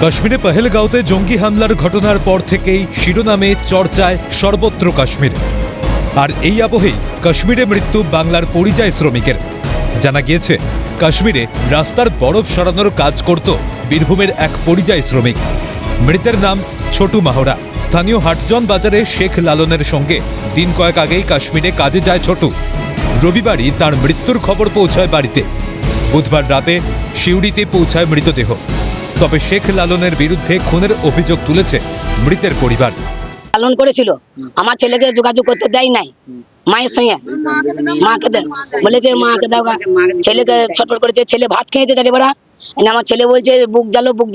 কাশ্মীরে পহেলগাঁওতে জঙ্গি হামলার ঘটনার পর থেকেই শিরোনামে চর্চায় সর্বত্র কাশ্মীর। আর এই আবহেই কাশ্মীরে মৃত্যু বাংলার পরিযায়ী শ্রমিকের। জানা গিয়েছে, কাশ্মীরে রাস্তার বরফ সরানোর কাজ করত বীরভূমের এক পরিযায়ী শ্রমিক। মৃতের নাম ছোটু মাহরা। স্থানীয় হাটজন বাজারে শেখ লালনের সঙ্গে দিন কয়েক আগেই কাশ্মীরে কাজে যায় ছোটু। রবিবারই তার মৃত্যুর খবর পৌঁছায় বাড়িতে। বুধবার রাতে সিউড়িতে পৌঁছায় মৃতদেহ। তবে শেখ লালনের বিরুদ্ধে খুনের অভিযোগ তুলেছে মৃতের পরিবার। লালন করেছিল, আমার ছেলেকে যোগাযোগ করতে দেয় নাই মায়ের সঙ্গে। মাকে বলেছে মাকে দাও, ছেলেকে ছটফট করেছে। ছেলে ভাত খেয়েছে চারি বেড়া, আমার ছেলে বলছে বুক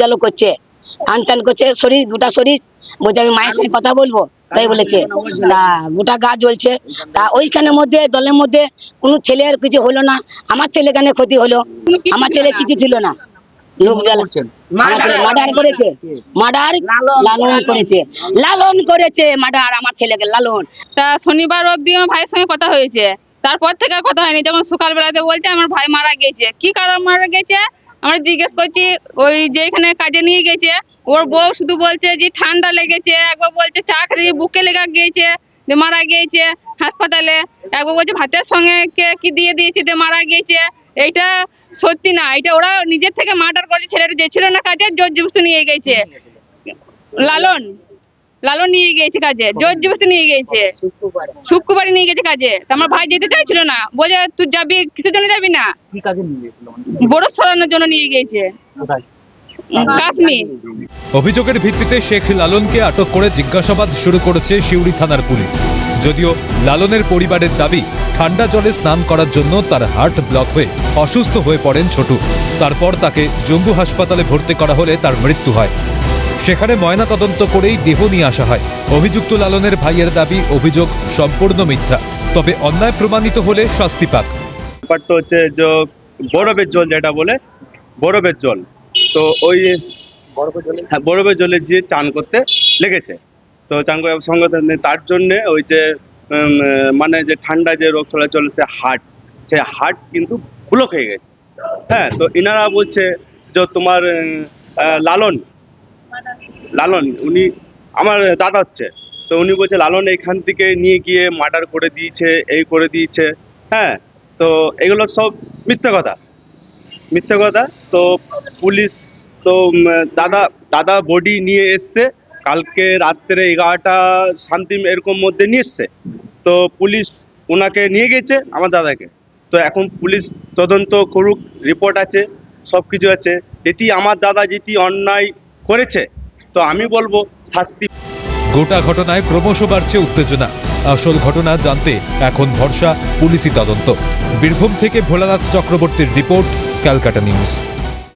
জ্বালো করছে, আনচান করছে, শরীর গোটা শরীর। বলছে আমি মায়ের সঙ্গে কথা বলবো, তাই বলেছে। তা গোটা গা জ্বলছে। তা ওইখানের মধ্যে দলের মধ্যে কোনো ছেলের কিছু হলো না, আমার ছেলে কেন ক্ষতি হলো? আমার ছেলে কিছু ছিল না। লোক মার্ডার করেছে, লালন করেছে মার্ডার আমার ছেলেকে, লালন। তা শনিবার অবধি আমার ভাইয়ের সঙ্গে কথা হয়েছে, তারপর থেকে আর কথা হয়নি। যখন সকালবেলাতে বলছে আমার ভাই মারা গেছে, কি কারণ মারা গেছে আমরা জিজ্ঞেস করছি। ওই যে এখানে কাজে নিয়ে গেছে, ওর বউ শুধু বলছে যে ঠান্ডা লেগেছে, একবার বলছে চাকরি বুকে লেগে গিয়েছে যে মারা গিয়েছে হাসপাতালে, একবার বলছে ভাতের সঙ্গে কে কি দিয়ে দিয়েছে যে মারা গিয়েছে। এইটা সত্যি না, এটা ওরা নিজের থেকে মার্ডার করেছে। ছেলেটা যে ছিল না কাজে, জোর জবরদস্তি নিয়ে গেছে। লালন নিয়ে গিয়েছে কাজে, জোর জবরদস্তি নিয়ে গিয়েছে। শুক্রবারে নিয়ে গেছে কাজে। আমার ভাই যেতে চাইছিল না, বলে তুই যাবি, কিসের জন্য যাবি না? বরফ সরানোর জন্য নিয়ে গিয়েছে কাশ্মীর। অভিযোগের ভিত্তিতে শেখ লালনকে আটক করে জিজ্ঞাসাবাদ শুরু করেছে সিউড়ি থানার পুলিশ। যদিও লালনের পরিবারের দাবি, ঠান্ডা জলে স্নান করার জন্য তার হার্ট ব্লক হয়ে অসুস্থ হয়ে পড়েন ছোটু। তারপর তাকে জম্মু হাসপাতালে ভর্তি করা হলে তার মৃত্যু হয়। সেখানে ময়না তদন্ত করেই দেহ নিয়ে আসা হয়। অভিযুক্ত লালনের ভাইয়ের দাবি, অভিযোগ সম্পূর্ণ মিথ্যা, তবে অন্যায় প্রমাণিত হলে শাস্তি পাক। ব্যাপারটা হচ্ছে যে বরফের জল, যেটা বলে বরফের জল, তো ওই বরফের জলে যে চান করতে লেগেছে। তো চান করার সঙ্গে তার জন্যে ওই যে মানে যে ঠান্ডা যে রোগ চলাচল, সে হার্ট কিন্তু ব্লক হয়ে গেছে। হ্যাঁ, তো ইনারা বলছে যে তোমার লালন উনি আমার দাদা হচ্ছে। তো উনি বলছে লালন এখান থেকে নিয়ে গিয়ে মার্ডার করে দিয়েছে, এই করে দিয়েছে। হ্যাঁ, তো এগুলো সব মিথ্যে কথা। তো পুলিশ তো দাদা বডি নিয়ে এসছে কালকে রাত্রে 11টা সামথিং এরকম মধ্যে নিয়ে এসছে। তো পুলিশ ওনাকে নিয়ে গেছে আমার দাদাকে। তো এখন পুলিশ তদন্ত করুক, রিপোর্ট আছে, সব কিছু আছে। যেটি আমার দাদা যেটি অন্যায় করেছে, তো আমি বলবো শাস্তি। গোটা ঘটনায় ক্রমশ বাড়ছে উত্তেজনা। আসল ঘটনা জানতে এখন ভরসা পুলিশি তদন্ত। বীরভূম থেকে ভোলানাথ চক্রবর্তীর রিপোর্ট, ক্যালকাটা নিউজ।